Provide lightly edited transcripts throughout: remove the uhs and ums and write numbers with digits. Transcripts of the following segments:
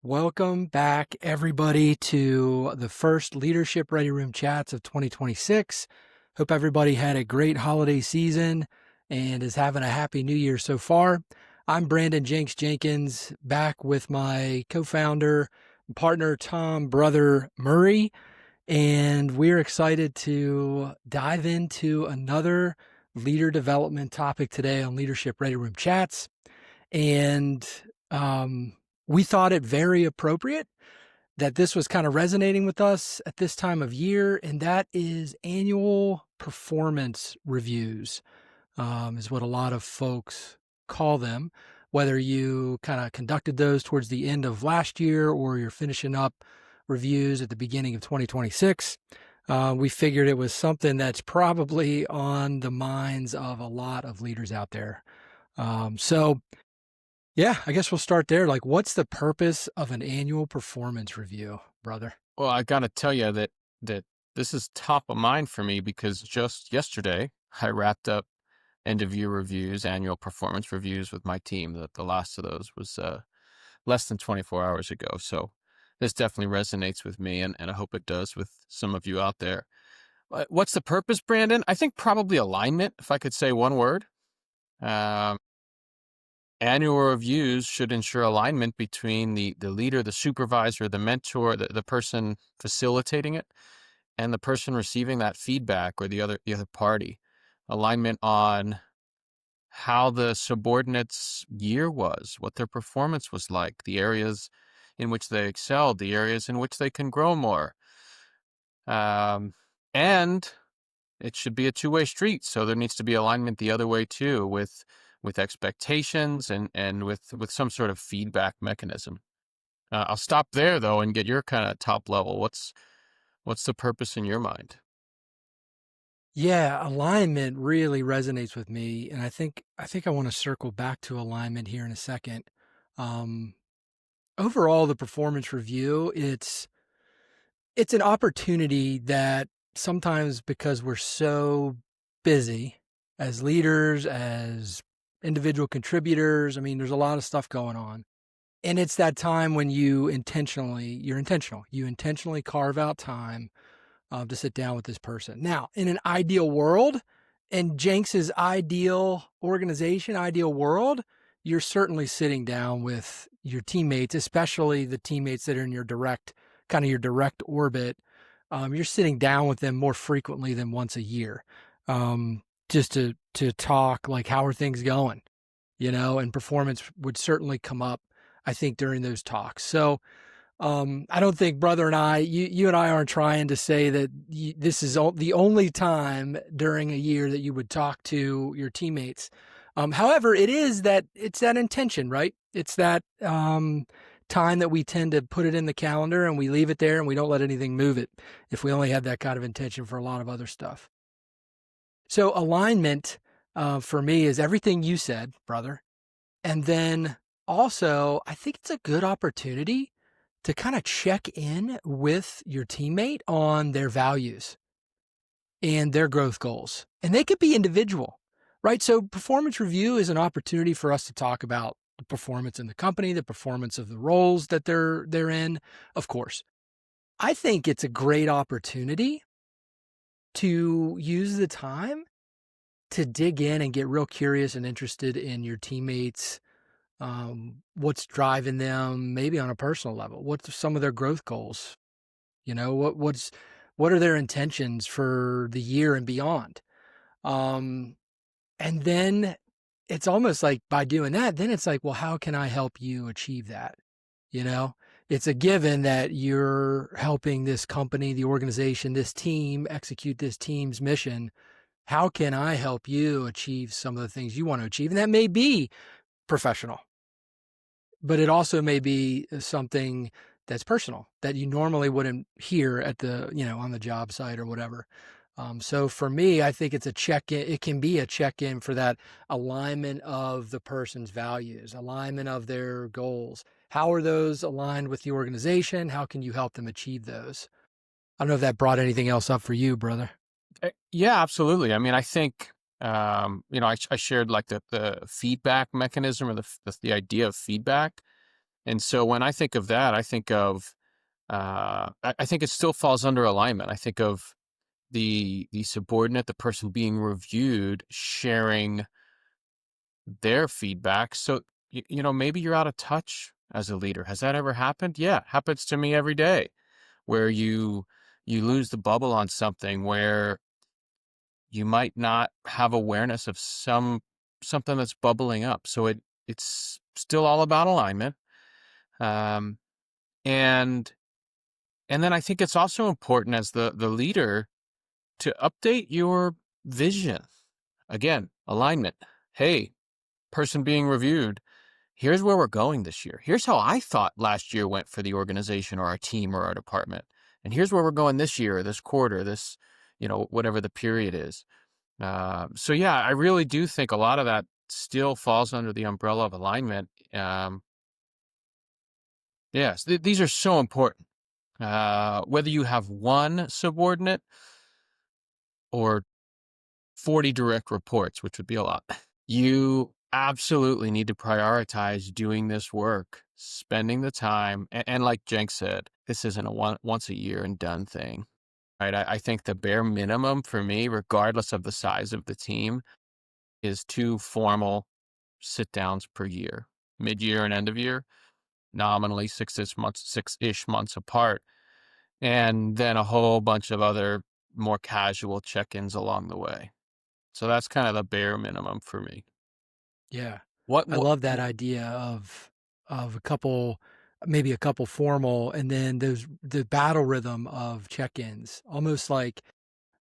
Welcome back, everybody, to the first Leadership Ready Room Chats of 2026. Hope everybody had a great holiday season and is having a happy new year so far. I'm Brandon Jenkins, back with my co-founder and partner, Tom Brother Murray, and we're excited to dive into another leader development topic today on Leadership Ready Room Chats. And we thought it very appropriate that this was kind of resonating with us at this time of year, and that is annual performance reviews, is what a lot of folks call them. Whether you kind of conducted those towards the end of last year or you're finishing up reviews at the beginning of 2026, we figured it was something that's probably on the minds of a lot of leaders out there. Yeah, I guess we'll start there. Like, what's the purpose of an annual performance review, brother? Well, I got to tell you that this is top of mind for me because just yesterday I wrapped up end of year reviews, annual performance reviews with my team. The last of those was less than 24 hours ago. So this definitely resonates with me, and I hope it does with some of you out there. What's the purpose, Brandon? I think probably alignment, if I could say one word. Annual reviews should ensure alignment between the leader, the supervisor, the mentor, the person facilitating it, and the person receiving that feedback, or the other party. Alignment on how the subordinates' year was, what their performance was like, the areas in which they excelled, the areas in which they can grow more. And it should be a two-way street. So there needs to be alignment the other way too, with expectations and with some sort of feedback mechanism. I'll stop there though and get your kind of top level. What's the purpose in your mind? Yeah, alignment really resonates with me, and I think I want to circle back to alignment here in a second. Um, Overall, the performance review, it's an opportunity that sometimes, because we're so busy as leaders, as individual contributors, I mean, there's a lot of stuff going on. And it's that time when you're intentional. You intentionally carve out time to sit down with this person. Now, in an ideal world, in Jenks's ideal organization, ideal world, you're certainly sitting down with your teammates, especially the teammates that are in your direct orbit. You're sitting down with them more frequently than once a year, just to talk, like, how are things going, and performance would certainly come up, I think, during those talks. So I don't think, brother, and you and I aren't trying to say that this is the only time during a year that you would talk to your teammates. However, it's that intention, right? It's that time that we tend to put it in the calendar and we leave it there and we don't let anything move it if we only had that kind of intention for a lot of other stuff. So alignment for me is everything you said, brother. And then also, I think it's a good opportunity to kind of check in with your teammate on their values and their growth goals. And they could be individual, right? So performance review is an opportunity for us to talk about the performance in the company, the performance of the roles that they're in, of course. I think it's a great opportunity to use the time to dig in and get real curious and interested in your teammates, what's driving them, maybe on a personal level. What's some of their growth goals? What are their intentions for the year and beyond? And then it's almost like, by doing that, then it's like, well, how can I help you achieve that? It's a given that you're helping this company, the organization, this team execute this team's mission. How can I help you achieve some of the things you want to achieve? And that may be professional, but it also may be something that's personal that you normally wouldn't hear at on the job site or whatever. So for me, I think it's a check-in. It can be a check-in for that alignment of the person's values, alignment of their goals. How are those aligned with the organization? How can you help them achieve those? I don't know if that brought anything else up for you, brother. Yeah, absolutely. I mean, I think I shared like the feedback mechanism, or the idea of feedback. And so when I think of that, I think of I think it still falls under alignment. I think of the subordinate, the person being reviewed, sharing their feedback. So maybe you're out of touch as a leader. Has that ever happened? Yeah, happens to me every day, where you lose the bubble on something, where you might not have awareness of something that's bubbling up. So it's still all about alignment. Um, and and then I think it's also important as the leader to update your vision. Again, alignment. Hey, person being reviewed, here's where we're going this year. Here's how I thought last year went for the organization or our team or our department. And here's where we're going this year, or this quarter, this, whatever the period is. So yeah, I really do think a lot of that still falls under the umbrella of alignment. Yes, these are so important. Whether you have one subordinate or 40 direct reports, which would be a lot, you absolutely need to prioritize doing this work, spending the time. And like Jenks said, this isn't a once a year and done thing, right? I think the bare minimum for me, regardless of the size of the team, is 2 formal sit downs per year, mid-year and end of year, nominally 6-ish months apart, and then a whole bunch of other more casual check-ins along the way. So that's kind of the bare minimum for me. Yeah. I What love that idea of a couple, maybe a couple formal, and then the battle rhythm of check-ins, almost like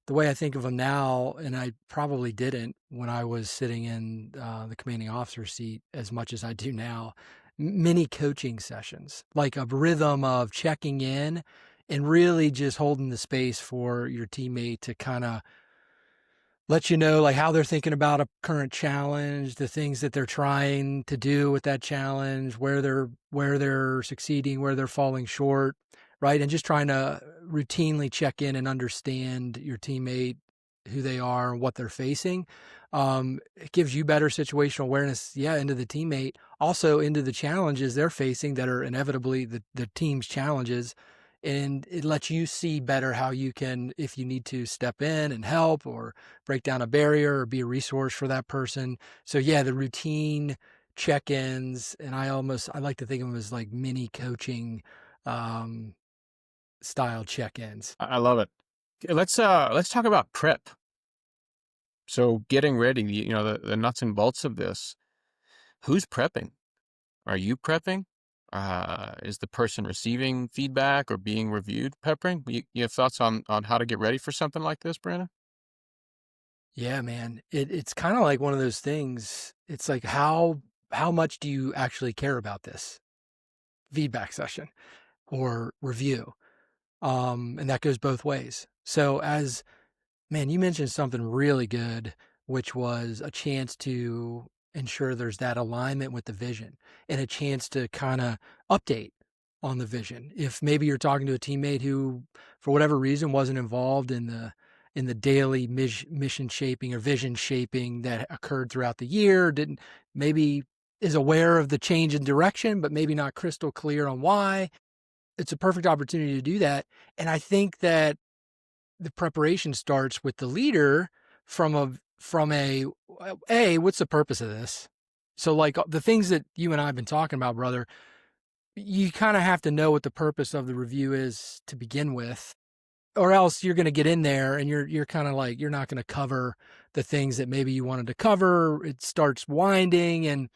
the way I think of them now, and I probably didn't when I was sitting in the commanding officer seat as much as I do now. Mini coaching sessions, like a rhythm of checking in and really just holding the space for your teammate to kind of let you know like how they're thinking about a current challenge, the things that they're trying to do with that challenge, where they're succeeding, where they're falling short, right? And just trying to routinely check in and understand your teammate, who they are and what they're facing. It gives you better situational awareness, yeah, into the teammate, also into the challenges they're facing that are inevitably the team's challenges. And it lets you see better how you can, if you need to step in and help or break down a barrier or be a resource for that person. So yeah, the routine check-ins, and I like to think of them as like mini coaching um, style check-ins. I love it. Okay, let's talk about prep. So getting ready, the nuts and bolts of this. Who's prepping? Are you prepping? Is the person receiving feedback or being reviewed prepping? You have thoughts on how to get ready for something like this, Brandon? Yeah, man. It's kind of like one of those things. It's like how much do you actually care about this feedback session or review? And that goes both ways. So as Man, you mentioned something really good, which was a chance to ensure there's that alignment with the vision and a chance to kind of update on the vision. If maybe you're talking to a teammate who, for whatever reason, wasn't involved in the daily mission shaping or vision shaping that occurred throughout the year, didn't maybe is aware of the change in direction, but maybe not crystal clear on why. It's a perfect opportunity to do that. And I think that the preparation starts with the leader from a what's the purpose of this? So like the things that you and I have been talking about, brother, you kind of have to know what the purpose of the review is to begin with, or else you're going to get in there and you're kind of like you're not going to cover the things that maybe you wanted to cover. It starts winding, and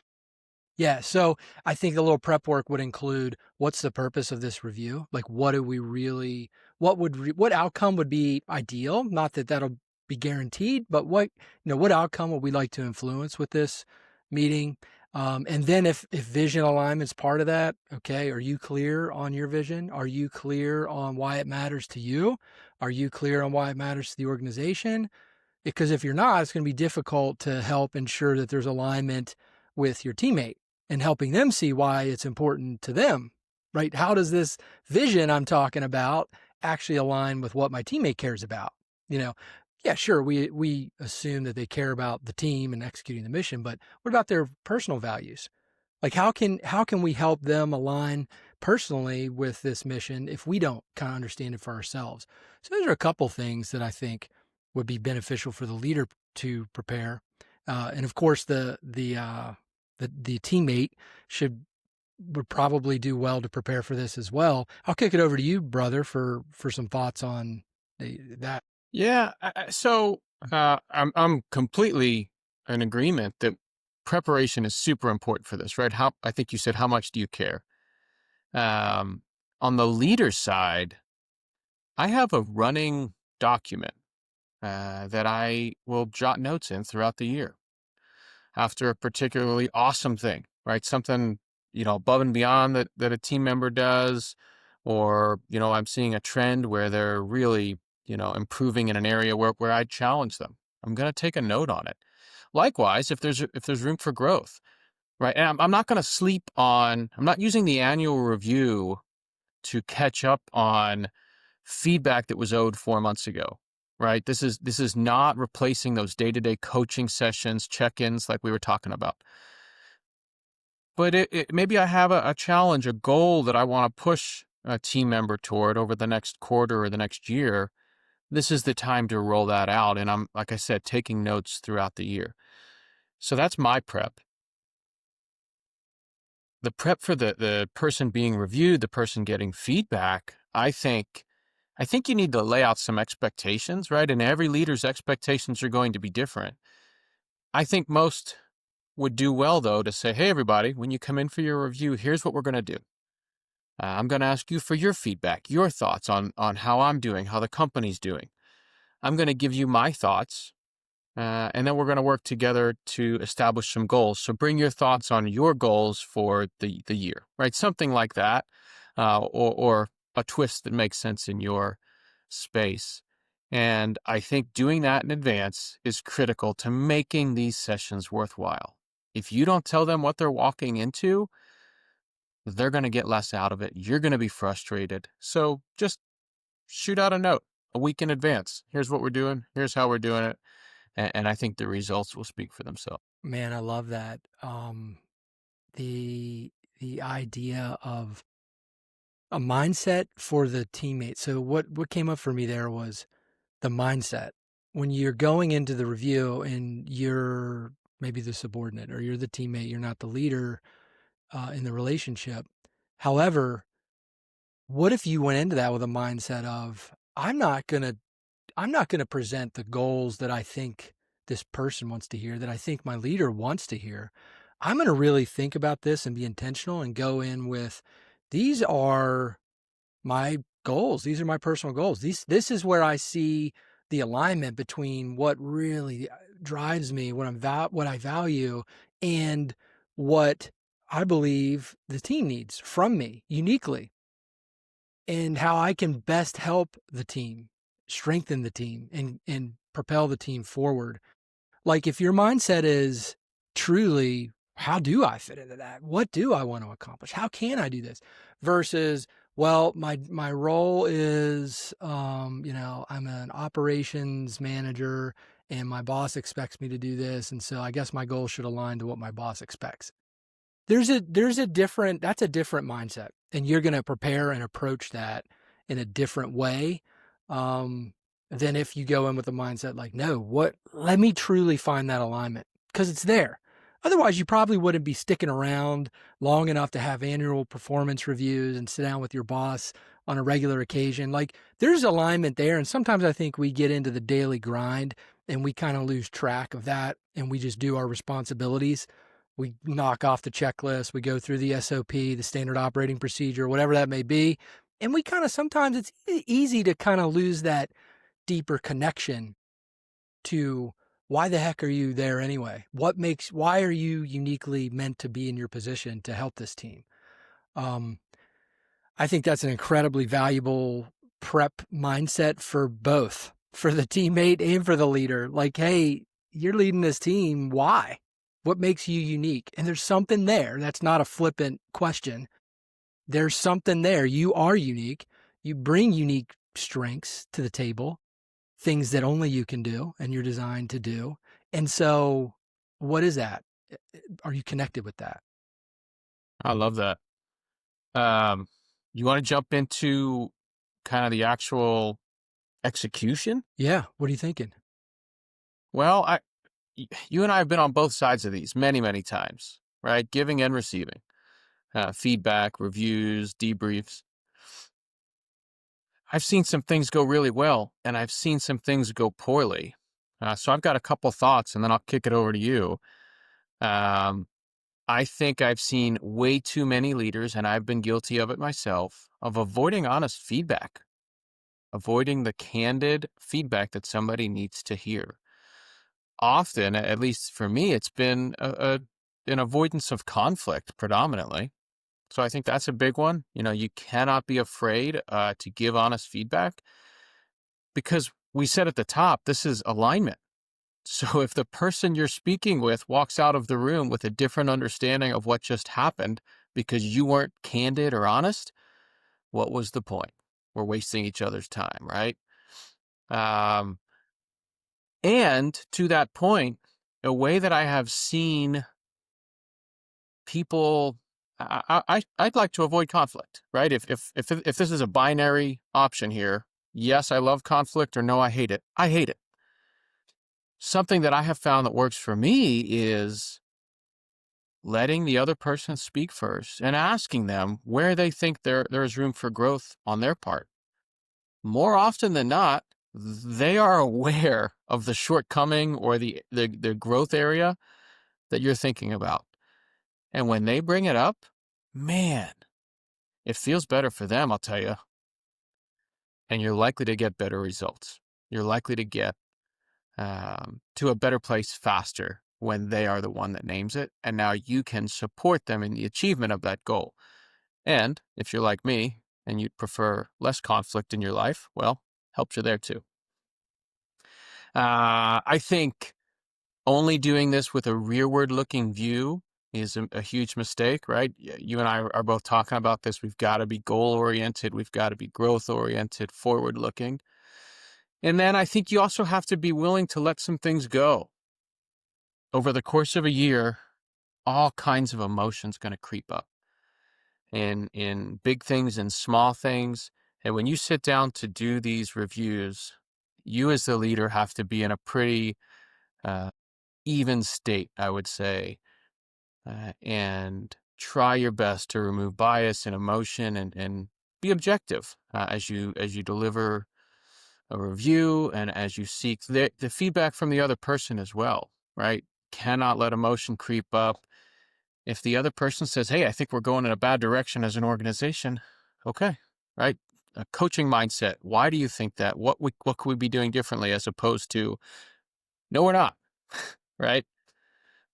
yeah, so I think a little prep work would include what's the purpose of this review? Like, what do we really, what outcome would be ideal? Not that that'll be guaranteed, but what outcome would we like to influence with this meeting? And then if vision alignment's part of that, okay, are you clear on your vision? Are you clear on why it matters to you? Are you clear on why it matters to the organization? Because if you're not, it's going to be difficult to help ensure that there's alignment with your teammate and helping them see why it's important to them, right? How does this vision I'm talking about actually align with what my teammate cares about? You know, yeah, sure, we assume that they care about the team and executing the mission, but what about their personal values? Like how can we help them align personally with this mission if we don't kind of understand it for ourselves? So those are a couple things that I think would be beneficial for the leader to prepare. And of course the teammate should would probably do well to prepare for this as well. I'll kick it over to you, brother, for some thoughts on that. Yeah. So I'm completely in agreement that preparation is super important for this, right? How I think you said, how much do you care? Um, on the leader side, I have a running document that I will jot notes in throughout the year after a particularly awesome thing, right? Something, above and beyond that a team member does, or, I'm seeing a trend where they're really, improving in an area where I challenge them. I'm going to take a note on it. Likewise, if there's room for growth, right? And I'm not going to sleep on, I'm not using the annual review to catch up on feedback that was owed 4 months ago, right? This is not replacing those day-to-day coaching sessions, check-ins like we were talking about. But maybe I have a challenge, a goal that I want to push a team member toward over the next quarter or the next year. This is the time to roll that out. And I'm, like I said, taking notes throughout the year. So that's my prep. The prep for the person being reviewed, the person getting feedback, I think you need to lay out some expectations, right? And every leader's expectations are going to be different. I think most would do well, though, to say, hey, everybody, when you come in for your review, here's what we're going to do. I'm going to ask you for your feedback, your thoughts on how I'm doing, how the company's doing. I'm going to give you my thoughts, and then we're going to work together to establish some goals. So bring your thoughts on your goals for the year, right? Something like that, or a twist that makes sense in your space. And I think doing that in advance is critical to making these sessions worthwhile. If you don't tell them what they're walking into, they're going to get less out of it. You're going to be frustrated. So just shoot out a note a week in advance. Here's what we're doing. Here's how we're doing it. And I think the results will speak for themselves. Man, I love that. The idea of a mindset for the teammate. So what came up for me there was the mindset. When you're going into the review and you're maybe the subordinate or you're the teammate, you're not the leader in the relationship. However, what if you went into that with a mindset of I'm not gonna present the goals that I think this person wants to hear, that I think my leader wants to hear. I'm gonna really think about this and be intentional and go in with these are my goals. These are my personal goals. This is where I see the alignment between what really drives me, what I value, and what I believe the team needs from me uniquely, and how I can best help the team, strengthen the team, and propel the team forward. Like if your mindset is truly, how do I fit into that? What do I want to accomplish? How can I do this? Versus, well, my role is, I'm an operations manager and my boss expects me to do this, and so I guess my goal should align to what my boss expects. There's a different that's a different mindset, and you're going to prepare and approach that in a different way um, than if you go in with a mindset like, no, what? Let me truly find that alignment because it's there. Otherwise, you probably wouldn't be sticking around long enough to have annual performance reviews and sit down with your boss on a regular occasion. Like there's alignment there, and sometimes I think we get into the daily grind and we kind of lose track of that, and we just do our responsibilities. We knock off the checklist, we go through the SOP, the standard operating procedure, whatever that may be. And we kind of sometimes it's easy to kind of lose that deeper connection to why the heck are you there anyway? Why are you uniquely meant to be in your position to help this team? Um, I think that's an incredibly valuable prep mindset for both, for the teammate and for the leader. Like, hey, you're leading this team. Why? What makes you unique? And there's something there. That's not a flippant question. There's something there. You are unique. You bring unique strengths to the table, things that only you can do and you're designed to do. And so, what is that? Are you connected with that? I love that. Um, you want to jump into kind of the actual execution? Yeah. What are you thinking? Well, you and I have been on both sides of these many, many times, right? Giving and receiving feedback, reviews, debriefs. I've seen some things go really well, and I've seen some things go poorly. So I've got a couple thoughts, and then I'll kick it over to you. Um, I think I've seen way too many leaders, and I've been guilty of it myself, of avoiding honest feedback, avoiding the candid feedback that somebody needs to hear. Often, at least for me, it's been an avoidance of conflict predominantly. So I think that's a big one. You know, you cannot be afraid to give honest feedback because we said at the top, this is alignment. So if the person you're speaking with walks out of the room with a different understanding of what just happened because you weren't candid or honest, what was the point? We're wasting each other's time, right? Um, and to that point, a way that I have seen people, I'd like to avoid conflict, right? If this is a binary option here, yes, I love conflict, or no, I hate it. I hate it. Something that I have found that works for me is letting the other person speak first and asking them where they think there's room for growth on their part. More often than not, they are aware of the shortcoming or the growth area that you're thinking about. And when they bring it up, man, it feels better for them, I'll tell you. And you're likely to get better results. You're likely to get to a better place faster when they are the one that names it. And now you can support them in the achievement of that goal. And if you're like me and you'd prefer less conflict in your life, well, helps you there too. I think only doing this with a rearward looking view is a huge mistake, right? You and I are both talking about this. We've got to be goal oriented. We've got to be growth oriented, forward looking. And then I think you also have to be willing to let some things go. Over the course of a year, all kinds of emotions going to creep up in big things and small things. And when you sit down to do these reviews, you as the leader have to be in a pretty uh, even state, I would say, and try your best to remove bias and emotion and be objective as you deliver a review and as you seek the feedback from the other person as well, right? Cannot let emotion creep up. If the other person says, hey, I think we're going in a bad direction as an organization, okay, right? A coaching mindset. Why do you think that? What could we be doing differently as opposed to, no, we're not, right?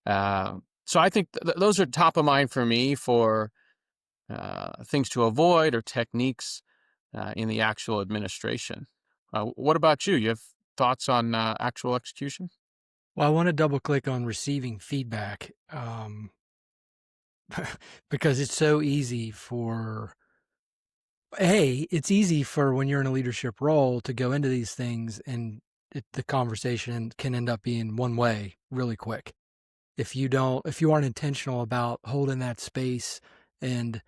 So I think those are top of mind for me for things to avoid or techniques in the actual administration. What about you? You have thoughts on actual execution? Well, I want to double click on receiving feedback because it's so easy for, hey, it's easy for when you're in a leadership role to go into these things and the conversation can end up being one way really quick. If you aren't intentional about holding that space and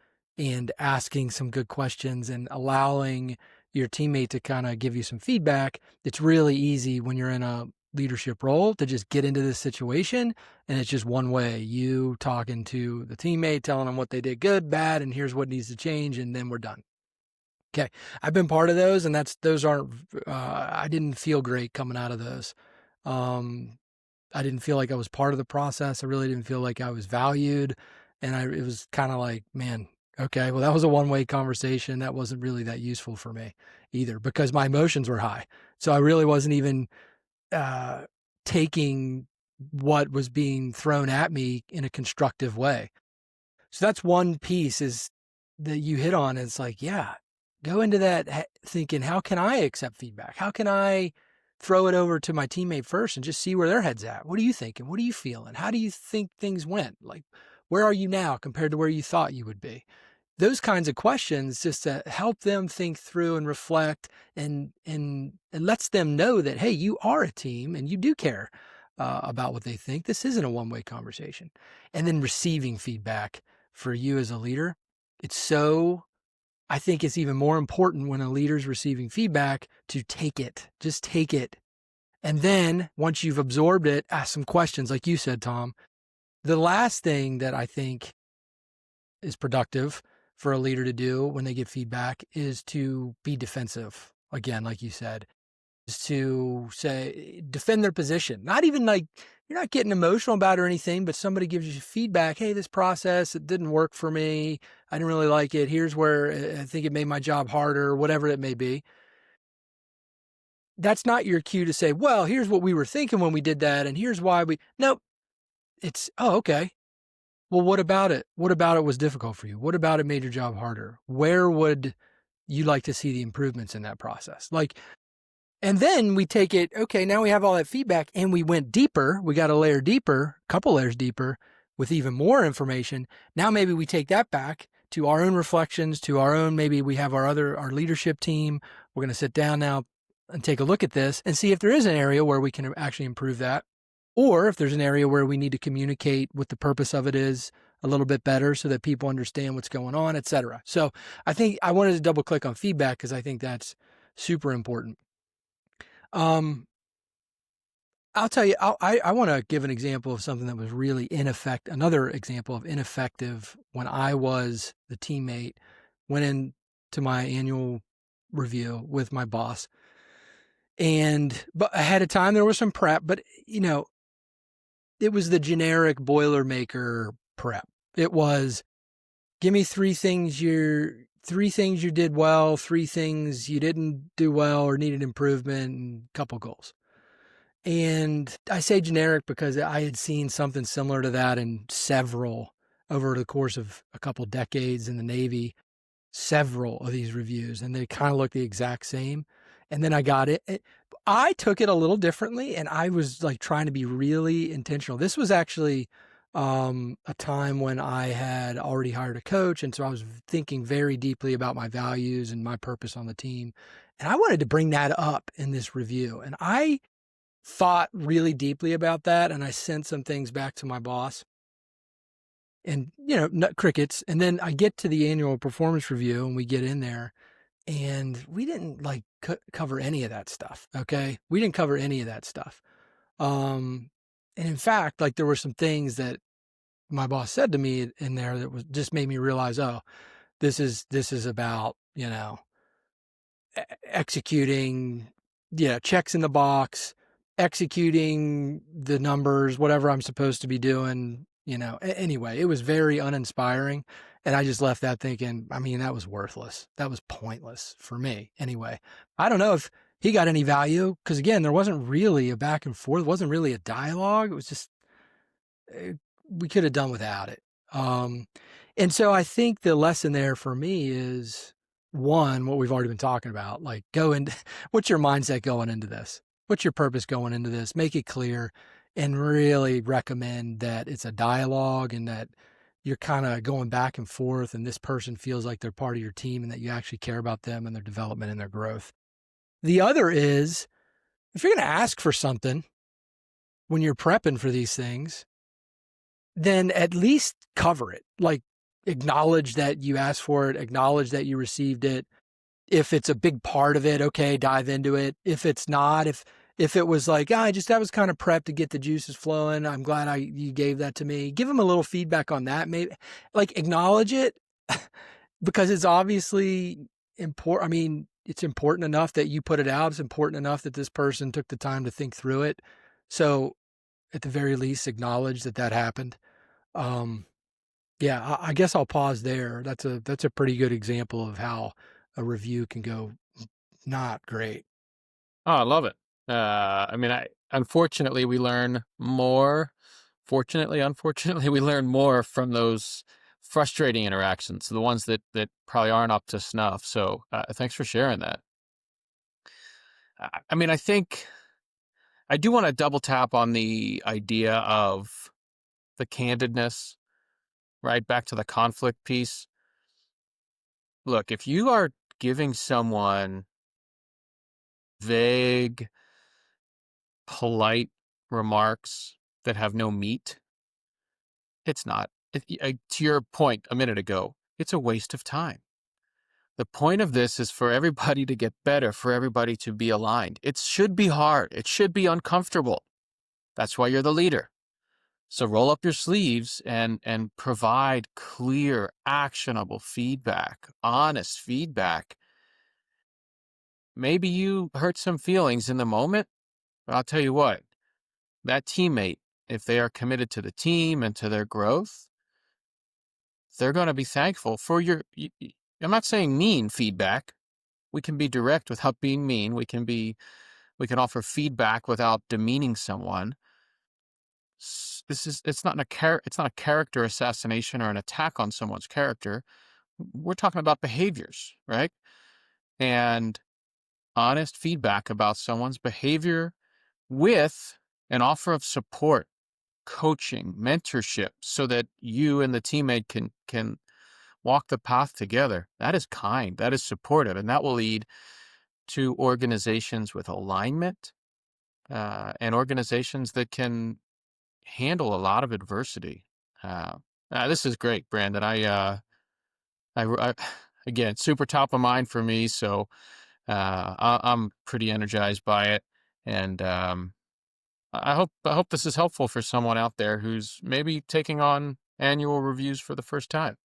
asking some good questions and allowing your teammate to kind of give you some feedback, it's really easy when you're in a leadership role to just get into this situation and it's just one way, you talking to the teammate, telling them what they did good, bad, and here's what needs to change, and then we're done. Okay, I've been part of those, and those aren't. I didn't feel great coming out of those. Um, I didn't feel like I was part of the process. I really didn't feel like I was valued. And it was kind of like, man, okay, well, that was a one-way conversation. That wasn't really that useful for me either because my emotions were high. So I really wasn't even uh, taking what was being thrown at me in a constructive way. So that's one piece is that you hit on. It's like, yeah, go into that thinking, how can I accept feedback? How can I throw it over to my teammate first and just see where their head's at? What are you thinking? What are you feeling? How do you think things went? Like, where are you now compared to where you thought you would be? Those kinds of questions just to help them think through and reflect and it lets them know that, hey, you are a team and you do care about what they think. This isn't a one-way conversation. And then receiving feedback for you as a leader. It's so, I think it's even more important when a leader's receiving feedback to take it. Just take it. And then once you've absorbed it, ask some questions, like you said, Tom. The last thing that I think is productive for a leader to do when they get feedback is to be defensive. Again, like you said, is to say, defend their position. Not even like you're not getting emotional about it or anything, but somebody gives you feedback. Hey, this process, it didn't work for me. I didn't really like it. Here's where I think it made my job harder, whatever it may be. That's not your cue to say, well, here's what we were thinking when we did that. And here's why we, nope. It's, oh, okay. Well, what about it? What about it was difficult for you? What about it made your job harder? Where would you like to see the improvements in that process? Like, and then we take it, okay, now we have all that feedback and we went deeper. We got a layer deeper, a couple layers deeper with even more information. Now maybe we take that back to our own reflections, to our own, maybe we have our leadership team. We're going to sit down now and take a look at this and see if there is an area where we can actually improve that. Or if there's an area where we need to communicate what the purpose of it is a little bit better so that people understand what's going on, et cetera. So I think I wanted to double click on feedback because I think that's super important. I'll tell you, I want to give an example of something that was really ineffective. Another example of ineffective when I was the teammate, went into my annual review with my boss. But ahead of time, there was some prep, but it was the generic Boilermaker prep. It was, give me three things you did well, three things you didn't do well or needed improvement, and a couple goals. And I say generic because I had seen something similar to that in several over the course of a couple decades in the Navy, several of these reviews, and they kind of look the exact same. And then I got it. I took it a little differently, and I was like trying to be really intentional. This was actually a time when I had already hired a coach, and so I was thinking very deeply about my values and my purpose on the team. And I wanted to bring that up in this review. And I thought really deeply about that, and I sent some things back to my boss. And crickets. And then I get to the annual performance review, and we get in there, and we didn't like cover any of that stuff. Okay, we didn't cover any of that stuff. And in fact, like there were some things that my boss said to me in there that was just made me realize, oh, this is about executing, checks in the box, executing the numbers, whatever I'm supposed to be doing. Anyway, it was very uninspiring. And I just left that thinking, I mean, that was worthless. That was pointless for me. Anyway, I don't know if he got any value because, again, there wasn't really a back and forth. It wasn't really a dialogue. It was just, we could have done without it. And so I think the lesson there for me is one, what we've already been talking about, like what's your mindset going into this? What's your purpose going into this? Make it clear and really recommend that it's a dialogue and that you're kind of going back and forth and this person feels like they're part of your team and that you actually care about them and their development and their growth. The other is if you're going to ask for something when you're prepping for these things, then at least cover it. Like acknowledge that you asked for it, acknowledge that you received it. If it's a big part of it, okay, dive into it. If it's not, if it was like, I was kind of prepped to get the juices flowing. I'm glad you gave that to me. Give them a little feedback on that. Maybe like acknowledge it because it's obviously important. I mean, it's important enough that you put it out. It's important enough that this person took the time to think through it. So at the very least, acknowledge that happened. Yeah, I guess I'll pause there. That's a pretty good example of how a review can go not great. Oh, I love it. I mean, unfortunately we learn more. Fortunately, unfortunately, we learn more from those frustrating interactions, the ones that probably aren't up to snuff. So, thanks for sharing that. I mean, I think I do want to double tap on the idea of the candidness, right? Back to the conflict piece. Look, if you are giving someone vague, polite remarks that have no meat, it's not to your point a minute ago, it's a waste of time. The point of this is for everybody to get better, for everybody to be aligned. It should be hard. It should be uncomfortable. That's why you're the leader. So roll up your sleeves and provide clear, actionable feedback, honest feedback. Maybe you hurt some feelings in the moment, but I'll tell you what, that teammate, if they are committed to the team and to their growth, they're going to be thankful for I'm not saying mean feedback. We can be direct without being mean. We can offer feedback without demeaning someone. It's not it's not a character assassination or an attack on someone's character. We're talking about behaviors, right? And honest feedback about someone's behavior with an offer of support, coaching, mentorship, so that you and the teammate can walk the path together. That is kind, that is supportive, and that will lead to organizations with alignment, and organizations that can handle a lot of adversity. This is great, Brandon. I again, super top of mind for me. So I'm pretty energized by it, and I hope this is helpful for someone out there who's maybe taking on annual reviews for the first time.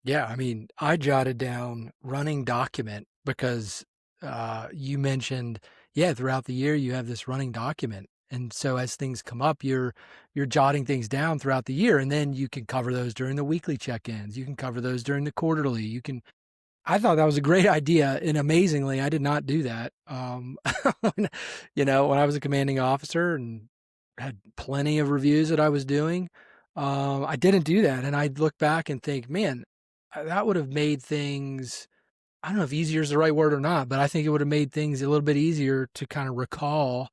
Yeah, I mean, I jotted down running document because you mentioned, yeah, throughout the year you have this running document. And so as things come up, you're jotting things down throughout the year, and then you can cover those during the weekly check-ins. You can cover those during the quarterly. You can I thought that was a great idea, and amazingly, I did not do that. When, when I was a commanding officer and had plenty of reviews that I was doing, I didn't do that. And I'd look back and think, man, that would have made things, I don't know if easier is the right word or not, but I think it would have made things a little bit easier to kind of recall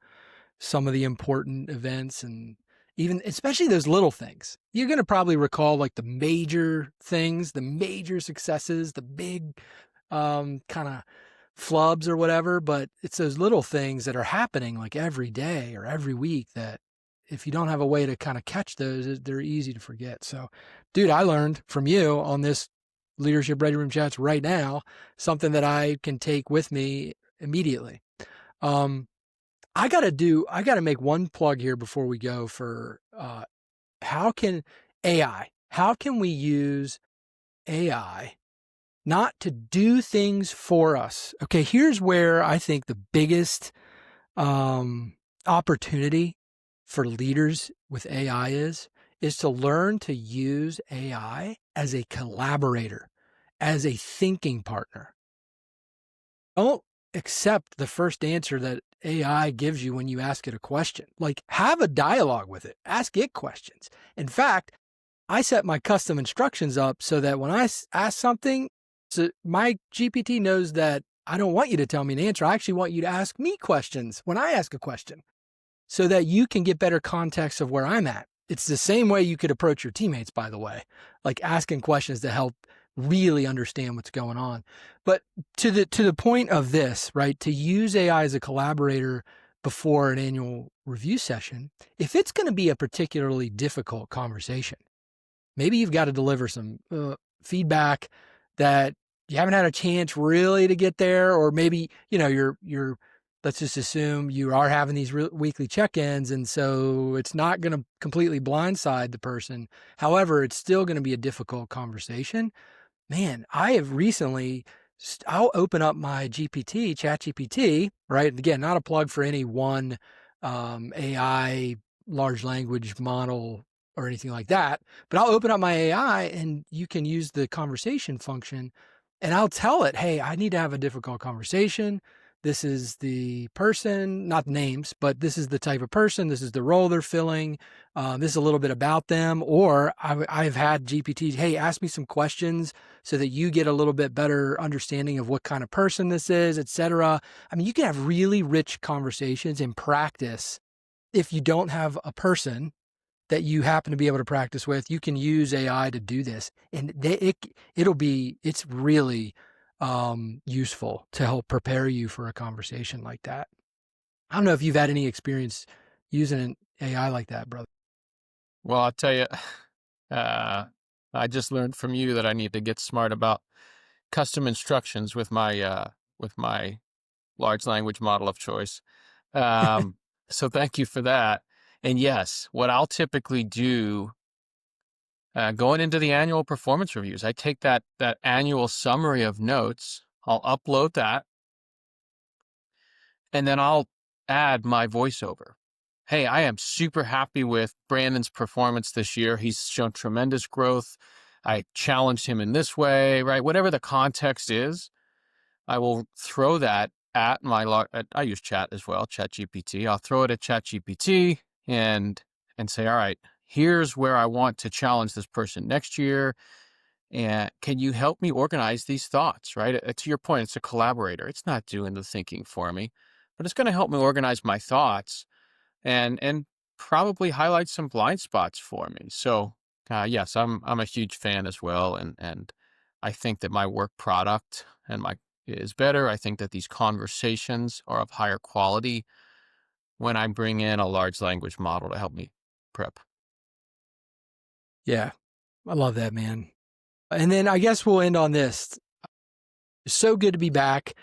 some of the important events, and even especially those little things. You're going to probably recall like the major things, the major successes, the big kind of flubs or whatever, but it's those little things that are happening like every day or every week that if you don't have a way to kind of catch those, they're easy to forget. So, dude, I learned from you on this Leadership Ready Room Chats right now, something that I can take with me immediately. Um, I gotta make one plug here before we go for how can how can we use AI not to do things for us? Okay, here's where I think the biggest opportunity for leaders with AI is to learn to use AI as a collaborator, as a thinking partner. Don't accept the first answer that AI gives you when you ask it a question. Like, have a dialogue with it, ask it questions. In fact, I set my custom instructions up so that when I ask something, so my GPT knows that I don't want you to tell me an answer. I actually want you to ask me questions when I ask a question so that you can get better context of where I'm at. It's the same way you could approach your teammates, by the way, like asking questions to help really understand what's going on. But to the point of this, right, to use AI as a collaborator before an annual review session, if it's going to be a particularly difficult conversation, maybe you've got to deliver some feedback that you haven't had a chance really to get there, or maybe you're let's just assume you are having these weekly check-ins, and so it's not going to completely blindside the person. However, it's still going to be a difficult conversation. Man, I have recently, I'll open up my GPT, Chat GPT, right? Again, not a plug for any one AI large language model or anything like that, but I'll open up my AI and you can use the conversation function and I'll tell it, hey, I need to have a difficult conversation. This is the person, not names, but this is the type of person. This is the role they're filling. This is a little bit about them. Or I've had GPT, hey, ask me some questions so that you get a little bit better understanding of what kind of person this is, etc. I mean, you can have really rich conversations in practice. If you don't have a person that you happen to be able to practice with, you can use AI to do this. And it's really useful to help prepare you for a conversation like that. I don't know if you've had any experience using an AI like that, brother. Well, I'll tell you, uh, I just learned from you that I need to get smart about custom instructions with my large language model of choice. Um, so thank you for that. And yes, what I'll typically do going into the annual performance reviews, I take that annual summary of notes, I'll upload that, and then I'll add my voiceover. Hey, I am super happy with Brandon's performance this year. He's shown tremendous growth. I challenged him in this way, right? Whatever the context is, I will throw that at I use chat as well, chat GPT. I'll throw it at chat GPT and say, all right, here's where I want to challenge this person next year. And can you help me organize these thoughts, right? To your point, it's a collaborator. It's not doing the thinking for me, but it's going to help me organize my thoughts and probably highlight some blind spots for me. So, yes, I'm a huge fan as well, and I think that my work product and my is better. I think that these conversations are of higher quality when I bring in a large language model to help me prep. Yeah, I love that, man. And then I guess we'll end on this. It's so good to be back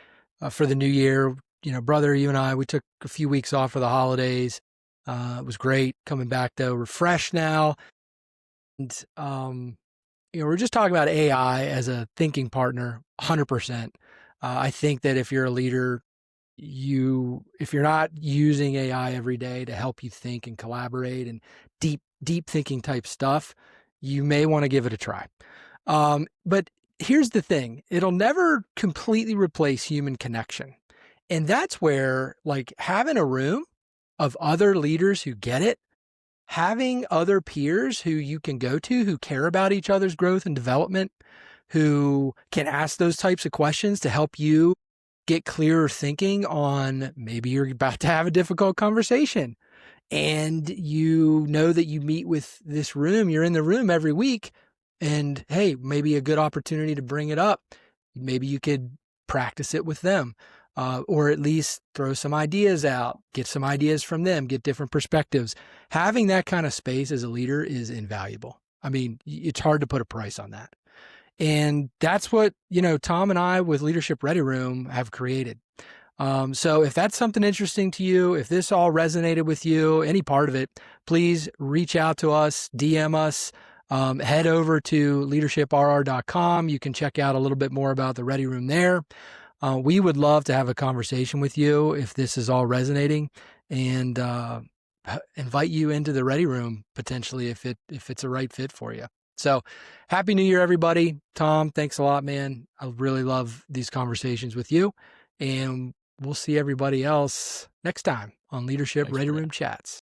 for the new year. You know, brother, you and I, we took a few weeks off for the holidays. It was great coming back though, refreshed now. And, we're just talking about AI as a thinking partner, 100%. I think that if you're a leader, if you're not using AI every day to help you think and collaborate and deep thinking type stuff, you may want to give it a try. But here's the thing, it'll never completely replace human connection. And that's where, like, having a room of other leaders who get it, having other peers who you can go to who care about each other's growth and development, who can ask those types of questions to help you get clearer thinking on maybe you're about to have a difficult conversation and you know that you meet with this room, you're in the room every week, and hey, maybe a good opportunity to bring it up. Maybe you could practice it with them, or at least throw some ideas out, get some ideas from them, get different perspectives. Having that kind of space as a leader is invaluable. I mean, it's hard to put a price on that. And that's what, Tom and I with Leadership Ready Room have created. So if that's something interesting to you, if this all resonated with you, any part of it, please reach out to us, DM us, head over to leadershiprr.com. You can check out a little bit more about the Ready Room there. We would love to have a conversation with you if this is all resonating, and invite you into the Ready Room potentially if it's a right fit for you. So happy New Year, everybody. Tom, thanks a lot, man. I really love these conversations with you, and we'll see everybody else next time on Leadership Thanks, Ready Brandon. Room Chats.